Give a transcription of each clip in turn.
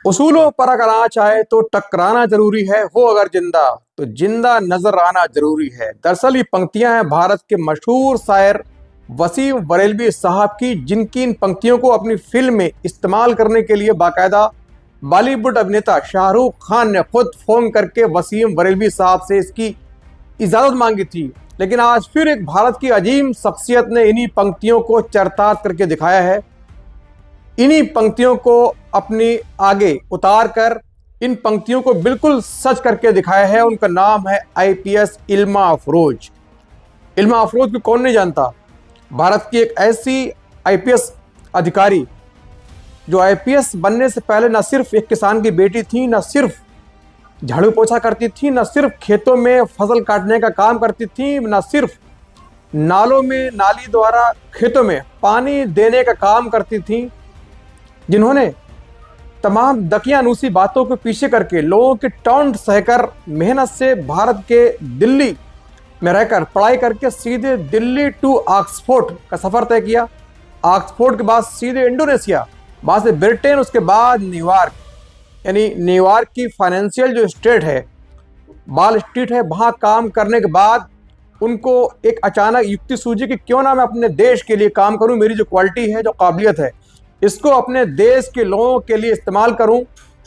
उसूलों पर अगर आँच आए तो टकराना जरूरी है, हो अगर जिंदा तो जिंदा नजर आना जरूरी है। दरअसल ये पंक्तियां हैं भारत के मशहूर शायर वसीम बरेलवी साहब की, जिनकी इन पंक्तियों को अपनी फिल्म में इस्तेमाल करने के लिए बाकायदा बॉलीवुड अभिनेता शाहरुख खान ने खुद फोन करके वसीम बरेलवी साहब से इसकी इजाजत मांगी थी। लेकिन आज फिर एक भारत की अजीम शख्सियत ने इन्हीं पंक्तियों को चरितार्थ करके दिखाया है। इन्हीं पंक्तियों को अपनी आगे उतार कर इन पंक्तियों को बिल्कुल सच करके दिखाया है। उनका नाम है आईपीएस इल्मा अफरोज। इल्मा अफरोज को कौन नहीं जानता। भारत की एक ऐसी आईपीएस अधिकारी जो आईपीएस बनने से पहले न सिर्फ एक किसान की बेटी थी, न सिर्फ झाड़ू पोछा करती थी, न सिर्फ खेतों में फसल काटने का काम करती थी, न सिर्फ नालों में नाली द्वारा खेतों में पानी देने का काम करती थी, जिन्होंने तमाम दकियानूसी बातों को पीछे करके लोगों के टॉन्ट सहकर मेहनत से भारत के दिल्ली में रहकर पढ़ाई करके सीधे दिल्ली टू ऑक्सफोर्ड का सफ़र तय किया। ऑक्सफोर्ड के बाद सीधे इंडोनेशिया, वहाँ से ब्रिटेन, उसके बाद न्यूयॉर्क, यानी न्यूयॉर्क की फाइनेंशियल जो स्टेट है, वॉल स्ट्रीट है, वहाँ काम करने के बाद उनको एक अचानक युक्ति सूझी कि क्यों ना मैं अपने देश के लिए काम करूँ। मेरी जो क्वालिटी है, जो काबिलियत है, इसको अपने देश के लोगों के लिए इस्तेमाल करूं।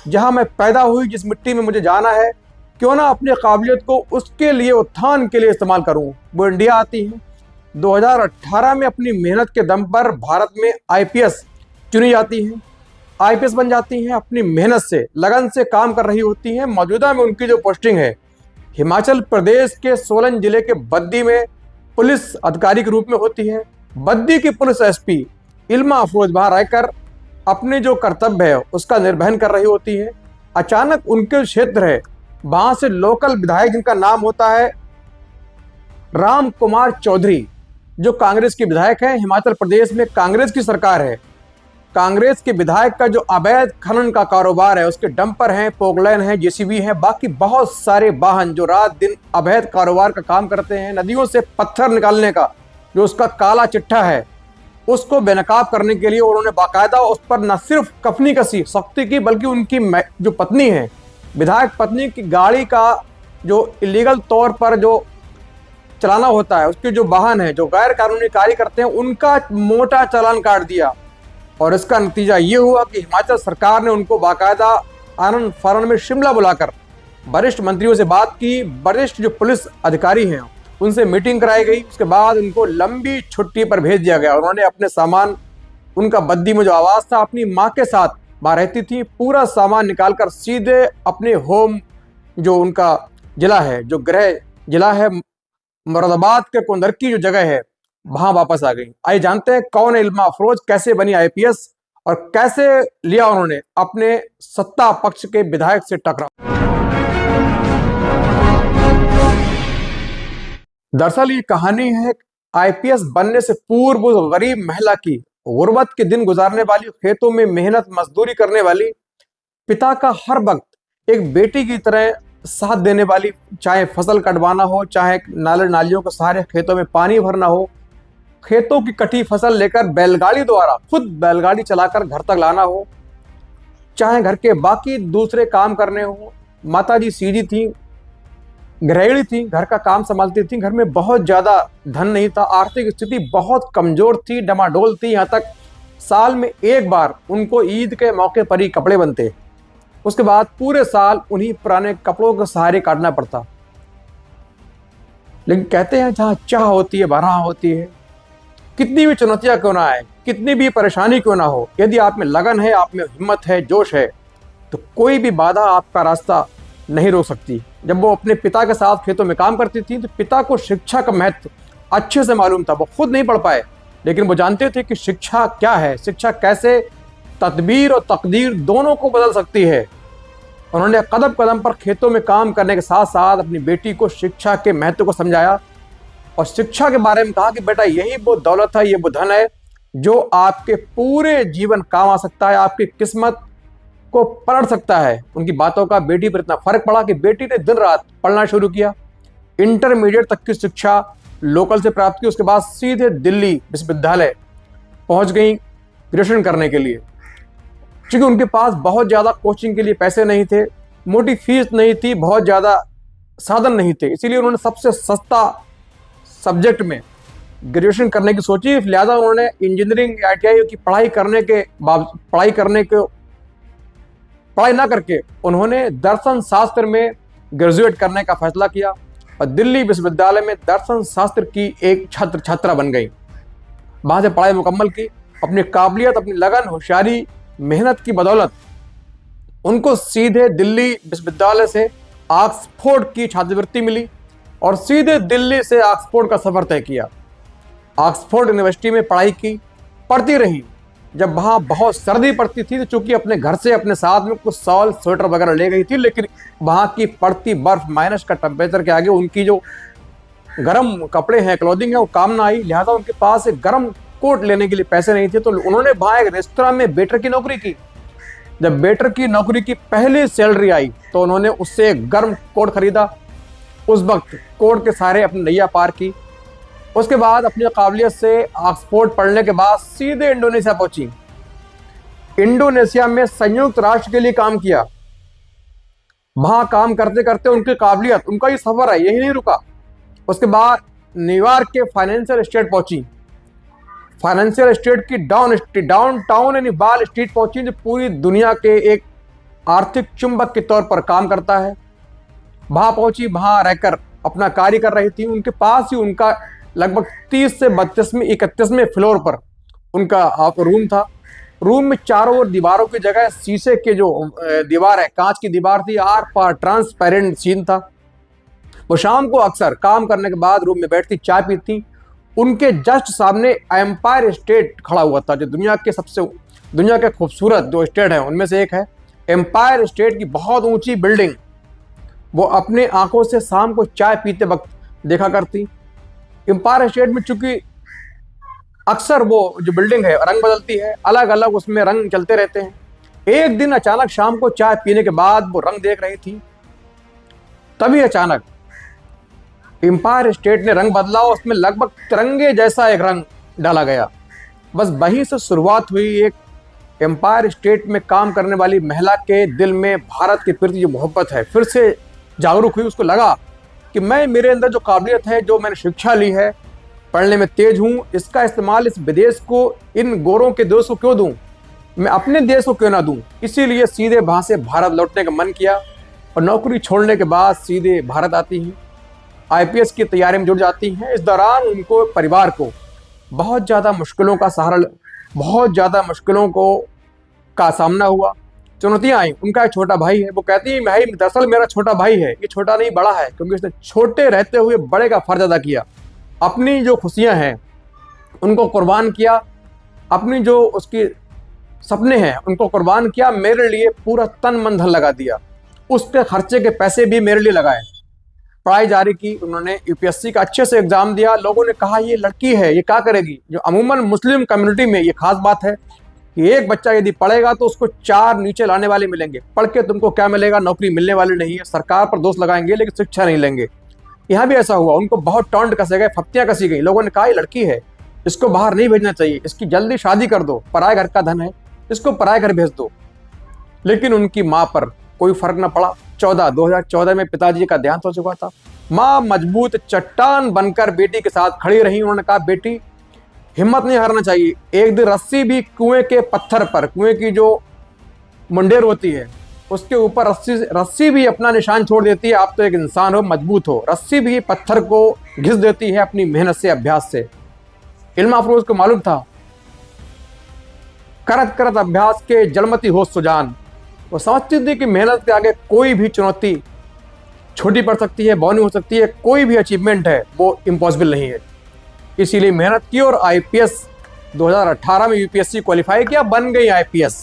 जहां मैं पैदा हुई, जिस मिट्टी में मुझे जाना है, क्यों ना अपनी काबिलियत को उसके लिए, उत्थान के लिए इस्तेमाल करूं। वो इंडिया आती हैं। 2018 में अपनी मेहनत के दम पर भारत में आईपीएस चुनी जाती हैं, आईपीएस बन जाती हैं। अपनी मेहनत से, लगन से काम कर रही होती हैं। मौजूदा में उनकी जो पोस्टिंग है हिमाचल प्रदेश के सोलन जिले के बद्दी में पुलिस अधिकारी के रूप में होती है। बद्दी की पुलिस एसपी इल्मा अफरोज वहां रहकर अपने जो कर्तव्य है उसका निर्वहन कर रही होती है। अचानक उनके क्षेत्र है, वहां से लोकल विधायक, जिनका नाम होता है राम कुमार चौधरी, जो कांग्रेस के विधायक हैं। हिमाचल प्रदेश में कांग्रेस की सरकार है। कांग्रेस के विधायक का जो अवैध खनन का कारोबार है, उसके डंपर हैं, पोगलैन हैं, जेसीबी हैं, बाकी बहुत सारे वाहन जो रात दिन अवैध कारोबार का काम करते हैं। नदियों से पत्थर निकालने का जो उसका काला चिट्ठा है, उसको बेनकाब करने के लिए उन्होंने बाकायदा उस पर न सिर्फ कफनी कसी, सख्ती की, बल्कि उनकी जो पत्नी है, विधायक पत्नी की गाड़ी का जो इलीगल तौर पर जो चलाना होता है, उसके जो वाहन है जो गैर कानूनी कार्य करते हैं, उनका मोटा चालान काट दिया। और इसका नतीजा ये हुआ कि हिमाचल सरकार ने उनको बाकायदा आनंद फानन में शिमला बुलाकर वरिष्ठ मंत्रियों से बात की। वरिष्ठ जो पुलिस अधिकारी हैं उनसे मीटिंग कराई गई। उसके बाद उनको लंबी छुट्टी पर भेज दिया गया। उन्होंने अपने सामान, उनका बद्दी में जो आवास था, अपनी माँ के साथ वहाँ रहती थी, पूरा सामान निकालकर सीधे अपने होम, जो उनका जिला है, जो गृह जिला है मुरादाबाद के कोंदरकी जो जगह है, वहाँ वापस आ गई। आइए जानते हैं कौन है इल्मा अफरोज, कैसे बनी आईपीएस और कैसे लिया उन्होंने अपने सत्ता पक्ष के विधायक से टकराव। दरअसल ये कहानी है आईपीएस बनने से पूर्व उस गरीब महिला की, गुर्बत के दिन गुजारने वाली, खेतों में मेहनत मजदूरी करने वाली, पिता का हर वक्त एक बेटी की तरह साथ देने वाली, चाहे फसल कटवाना हो, चाहे नाले नालियों के सहारे खेतों में पानी भरना हो, खेतों की कटी फसल लेकर बैलगाड़ी द्वारा खुद बैलगाड़ी चलाकर घर तक लाना हो, चाहे घर के बाकी दूसरे काम करने हो। माताजी सीधी थी, गृहिणी थी, घर का काम संभालती थी। घर में बहुत ज्यादा धन नहीं था, आर्थिक स्थिति बहुत कमजोर थी, डमाडोल थी। यहाँ तक साल में एक बार उनको ईद के मौके पर ही कपड़े बनते, उसके बाद पूरे साल उन्हीं पुराने कपड़ों के सहारे काटना पड़ता। लेकिन कहते हैं जहाँ चाह होती है वहाँ होती है। कितनी भी चुनौतियां क्यों ना आए, कितनी भी परेशानी क्यों ना हो, यदि आप में लगन है, आप में हिम्मत है, जोश है, तो कोई भी बाधा आपका रास्ता नहीं रोक सकती। जब वो अपने पिता के साथ खेतों में काम करती थी तो पिता को शिक्षा का महत्व अच्छे से मालूम था। वो खुद नहीं पढ़ पाए, लेकिन वो जानते थे कि शिक्षा क्या है, शिक्षा कैसे तदबीर और तकदीर दोनों को बदल सकती है। उन्होंने कदम कदम पर खेतों में काम करने के साथ साथ अपनी बेटी को शिक्षा के महत्व को समझाया और शिक्षा के बारे में कहा कि बेटा यही वो दौलत है, ये वो धन है जो आपके पूरे जीवन काम आ सकता है, आपकी किस्मत को पलट सकता है। उनकी बातों का बेटी पर इतना फर्क पड़ा कि बेटी ने दिन रात पढ़ना शुरू किया। इंटरमीडिएट तक की शिक्षा लोकल से प्राप्त की, उसके बाद सीधे दिल्ली विश्वविद्यालय पहुंच गई ग्रेजुएशन करने के लिए। क्योंकि उनके पास बहुत ज़्यादा कोचिंग के लिए पैसे नहीं थे, मोटी फीस नहीं थी, बहुत ज़्यादा साधन नहीं थे, इसीलिए उन्होंने सबसे सस्ता सब्जेक्ट में ग्रेजुएशन करने की सोची। लिहाजा उन्होंने इंजीनियरिंग ITI की पढ़ाई ना करके उन्होंने दर्शन शास्त्र में ग्रेजुएट करने का फैसला किया और दिल्ली विश्वविद्यालय में दर्शन शास्त्र की एक छात्रा बन गई। वहाँ से पढ़ाई मुकम्मल की। अपनी काबिलियत, अपनी लगन, होशियारी, मेहनत की बदौलत उनको सीधे दिल्ली विश्वविद्यालय से ऑक्सफोर्ड की छात्रवृत्ति मिली और सीधे दिल्ली से ऑक्सफोर्ड का सफर तय किया। ऑक्सफोर्ड यूनिवर्सिटी में पढ़ाई की, पढ़ती रही। जब वहाँ बहुत सर्दी पड़ती थी तो चूंकि अपने घर से अपने साथ में कुछ शॉल, स्वेटर वगैरह ले गई थी, लेकिन वहाँ की पड़ती बर्फ, माइनस का टेम्परेचर के आगे उनकी जो गर्म कपड़े हैं, क्लोथिंग है, वो काम ना आई। लिहाजा उनके पास एक गर्म कोट लेने के लिए पैसे नहीं थे, तो उन्होंने वहाँ एक रेस्तरां में वेटर की नौकरी की। जब वेटर की नौकरी की पहली सैलरी आई तो उन्होंने उससे एक गर्म कोट खरीदा। उस वक्त कोट के सहारे अपनी नैया पार की। उसके बाद अपनी काबिलियत से ऑक्सफोर्ड पढ़ने के बाद सीधे इंडोनेशिया पहुंची। इंडोनेशिया में संयुक्त राष्ट्र के लिए काम किया। वहां काम करते करते उनकी काबिलियत, उनका ये सफर है, यही नहीं रुका। उसके बाद न्यूयॉर्क के फाइनेंशियल स्टेट पहुंची। फाइनेंशियल स्टेट की डाउन टाउन यानी वाल स्ट्रीट पहुंची, जो पूरी दुनिया के एक आर्थिक चुंबक के तौर पर काम करता है। वहां पहुंची, वहां रहकर अपना कार्य कर रही थी। उनके पास ही उनका लगभग 30 से 31वें फ्लोर पर उनका रूम था। रूम में चारों ओर दीवारों की जगह शीशे के जो दीवार है, कांच की दीवार थी, आर पार ट्रांसपेरेंट सीन था। वो शाम को अक्सर काम करने के बाद रूम में बैठती, चाय पीती। उनके जस्ट सामने एम्पायर स्टेट खड़ा हुआ था, जो दुनिया के खूबसूरत जो स्टेट है उनमें से एक है। एम्पायर स्टेट की बहुत ऊंची बिल्डिंग वो अपने आंखों से शाम को चाय पीते वक्त देखा करती। एम्पायर स्टेट में चूंकि अक्सर वो जो बिल्डिंग है रंग बदलती है, अलग अलग उसमें रंग चलते रहते हैं। एक दिन अचानक शाम को चाय पीने के बाद वो रंग देख रही थी, तभी अचानक एम्पायर स्टेट ने रंग बदला और उसमें लगभग तिरंगे जैसा एक रंग डाला गया। बस वहीं से शुरुआत हुई एक एम्पायर स्टेट में काम करने वाली महिला के दिल में भारत के प्रति जो मोहब्बत है फिर से जागरूक हुई। उसको लगा कि मेरे अंदर जो काबिलियत है, जो मैंने शिक्षा ली है, पढ़ने में तेज हूँ, इसका इस्तेमाल इस विदेश को, इन गोरों के देश को क्यों दूँ, मैं अपने देश को क्यों ना दूँ। इसीलिए सीधे वहाँ से भारत लौटने का मन किया और नौकरी छोड़ने के बाद सीधे भारत आती हैं, IPS की तैयारी में जुड़ जाती हैं। इस दौरान उनको परिवार को बहुत ज़्यादा मुश्किलों का सामना हुआ, चुनौतियाँ आई। उनका एक छोटा भाई है, वो कहती है भाई दरअसल मेरा छोटा भाई है, ये छोटा नहीं बड़ा है, क्योंकि उसने छोटे रहते हुए बड़े का फर्ज अदा किया। अपनी जो खुशियाँ हैं उनको कुर्बान किया, अपनी जो उसके सपने हैं उनको कुर्बान किया, मेरे लिए पूरा तन मन धन लगा दिया। उसके खर्चे के पैसे भी मेरे लिए लगाए। पढ़ाई जारी की उन्होंने, UPSC का अच्छे से एग्जाम दिया। लोगों ने कहा ये लड़की है, ये क्या करेगी। जो अमूमन मुस्लिम कम्युनिटी में ये खास बात है कि एक बच्चा यदि पढ़ेगा तो उसको 4 नीचे लाने वाले मिलेंगे। पढ़ के तुमको क्या मिलेगा, नौकरी मिलने वाली नहीं है, सरकार पर दोष लगाएंगे लेकिन शिक्षा नहीं लेंगे। यहाँ भी ऐसा हुआ, उनको बहुत टॉन्ट कसे गए, फप्तियाँ कसी गई। लोगों ने कहा ये लड़की है, इसको बाहर नहीं भेजना चाहिए, इसकी जल्दी शादी कर दो, पराए घर का धन है, इसको पराए घर भेज दो। लेकिन उनकी माँ पर कोई फर्क न पड़ा। 2014 में पिताजी का देहांत हो चुका था। माँ मजबूत चट्टान बनकर बेटी के साथ खड़ी रही। उन्होंने कहा बेटी हिम्मत नहीं हारना चाहिए। एक दिन रस्सी भी कुएं के पत्थर पर, कुएं की जो मुंडेर होती है उसके ऊपर रस्सी भी अपना निशान छोड़ देती है। आप तो एक इंसान हो, मजबूत हो, रस्सी भी पत्थर को घिस देती है अपनी मेहनत से, अभ्यास से। इल्म अफरोज को मालूम था, करत करत अभ्यास के जलमती हो सुजान। वो समझती थी कि मेहनत के आगे कोई भी चुनौती छोटी पड़ सकती है, बौनी हो सकती है, कोई भी अचीवमेंट है वो इम्पॉसिबल नहीं है। इसीलिए मेहनत की और IPS 2018 में UPSC क्वालिफाई किया, बन गई IPS।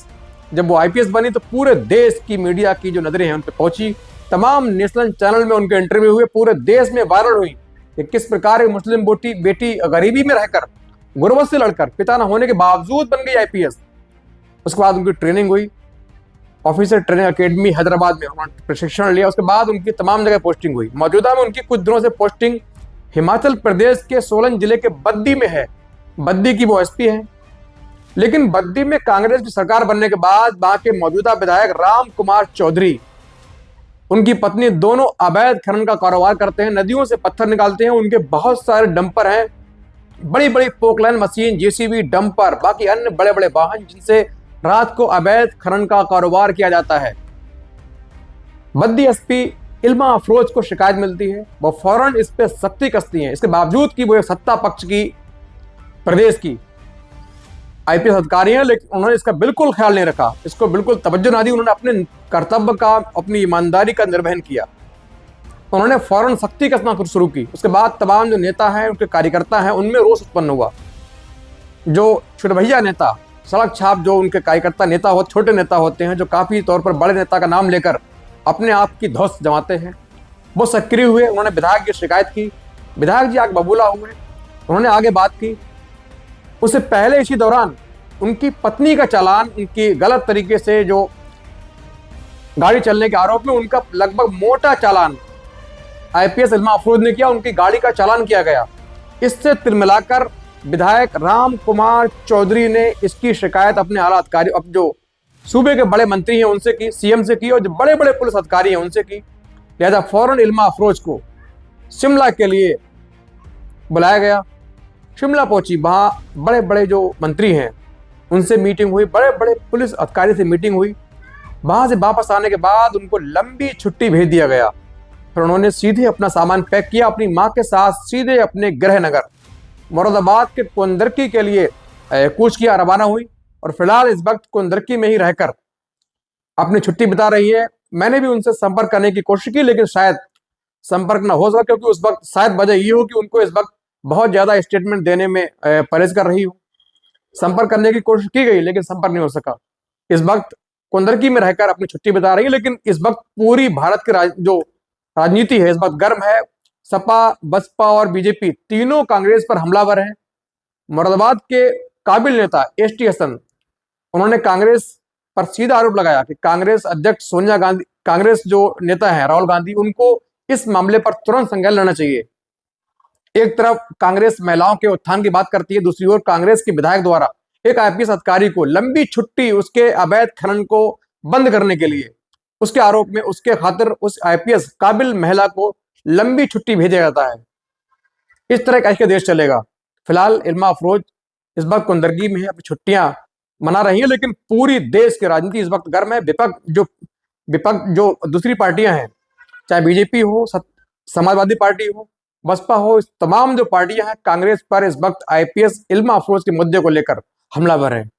जब वो IPS बनी तो पूरे देश की मीडिया की जो नजरें हैं उन पर पहुंची। तमाम नेशनल चैनल में उनके इंटरव्यू हुए, पूरे देश में वायरल हुई कि किस प्रकार एक मुस्लिम बेटी गरीबी में रहकर, गुर्बत से लड़कर, पिता न होने के बावजूद बन गई IPS। उसके बाद उनकी ट्रेनिंग हुई, ऑफिसर ट्रेनिंग अकेडमी हैदराबाद में उन्होंने प्रशिक्षण लिया। उसके बाद उनकी तमाम जगह पोस्टिंग हुई। मौजूदा में उनकी कुछ दिनों से पोस्टिंग हिमाचल प्रदेश के सोलन जिले के बद्दी में है। बद्दी की वो SP हैं। लेकिन बद्दी में कांग्रेस की सरकार बनने के बाद वहां के मौजूदा विधायक राम कुमार चौधरी, उनकी पत्नी दोनों अवैध खनन का कारोबार करते हैं, नदियों से पत्थर निकालते हैं। उनके बहुत सारे डंपर हैं, बड़ी बड़ी पोकलैंड मशीन, जेसीबी, डंपर, बाकी अन्य बड़े बड़े वाहन जिनसे रात को अवैध खनन का कारोबार किया जाता है। बद्दी एसपी इल्मा अफरोज को शिकायत मिलती है, वो फौरन इस पे सख्ती कसती हैं। इसके बावजूद कि वो एक सत्ता पक्ष की, प्रदेश की आईपीएस अधिकारी हैं, लेकिन उन्होंने इसका बिल्कुल ख्याल नहीं रखा, इसको बिल्कुल तवज्जो ना दी। उन्होंने अपने कर्तव्य का, अपनी ईमानदारी का निर्वहन किया। उन्होंने फौरन सख्ती कसना शुरू की। उसके बाद तमाम जो नेता हैं, उनके कार्यकर्ता हैं, उनमें रोष उत्पन्न हुआ। जो छुटभैया नेता, सड़क छाप जो उनके कार्यकर्ता नेता हो, छोटे नेता होते हैं, जो काफी तौर पर बड़े नेता का नाम लेकर अपने आप की धौंस जमाते हैं, वो सक्रिय हुए। उन्होंने विधायक की शिकायत की, विधायक जी आगे बबूला हुए, उन्होंने आगे बात की। उससे पहले इसी दौरान उनकी पत्नी का चालान, उनकी गलत तरीके से जो गाड़ी चलने के आरोप में उनका लगभग मोटा चालान आईपीएस इल्मा अफरोज ने किया, उनकी गाड़ी का चालान किया गया। इससे तिलमिलाकर विधायक राम कुमार चौधरी ने इसकी शिकायत अपने आला अधिकारी, अब जो सूबे के बड़े मंत्री हैं उनसे की, सीएम से की, और जो बड़े बड़े पुलिस अधिकारी हैं उनसे की। लिहाजा फौरन इल्मा अफरोज को शिमला के लिए बुलाया गया। शिमला पहुंची, वहां बड़े बड़े जो मंत्री हैं उनसे मीटिंग हुई, बड़े बड़े पुलिस अधिकारी से मीटिंग हुई। वहां से वापस आने के बाद उनको लंबी छुट्टी भेज दिया गया। फिर उन्होंने सीधे अपना सामान पैक किया, अपनी मां के साथ सीधे अपने गृह नगर मुरादाबाद के कुंदरकी के लिए कूच किया, रवाना हुई। और फिलहाल इस वक्त कुंदरकी में ही रहकर अपनी छुट्टी बिता रही है। मैंने भी उनसे संपर्क करने की कोशिश की, लेकिन शायद संपर्क न हो सका, क्योंकि उस वक्त शायद वजह ये हो कि उनको इस वक्त बहुत ज्यादा स्टेटमेंट देने में परहेज कर रही हो। संपर्क करने की कोशिश की गई, लेकिन संपर्क नहीं हो सका। इस वक्त कुंदरकी में रहकर अपनी छुट्टी बिता रही है। लेकिन इस वक्त पूरी भारत की जो राजनीति है इस वक्त गर्म है। सपा, बसपा और बीजेपी तीनों कांग्रेस पर हमलावर हैं। मुरादाबाद के काबिल नेता एसटी हसन, उन्होंने कांग्रेस पर सीधा आरोप लगाया कि कांग्रेस अध्यक्ष सोनिया गांधी, कांग्रेस जो नेता है राहुल गांधी, उनको इस मामले पर तुरंत संज्ञान लेना चाहिए। एक तरफ कांग्रेस महिलाओं के उत्थान की बात करती है, दूसरी ओर कांग्रेस के विधायक द्वारा एक आईपीएस अधिकारी को लंबी छुट्टी उसके अवैध खनन को बंद करने के लिए, उसके आरोप में, उसके खातिर उस आईपीएस काबिल महिला को लंबी छुट्टी भेजा जाता है। इस तरह कैसे देश चलेगा? फिलहाल इल्मा अफरोज इस वक्त कुंदरगी में है, अपनी छुट्टियां मना रही है। लेकिन पूरी देश की राजनीति इस वक्त गर्म है। विपक्ष जो दूसरी पार्टियां हैं, चाहे बीजेपी हो, समाजवादी पार्टी हो, बसपा हो, इस तमाम जो पार्टियां हैं कांग्रेस पर इस वक्त आईपीएस इल्मा अफरोज के मुद्दे को लेकर हमलावर हैं।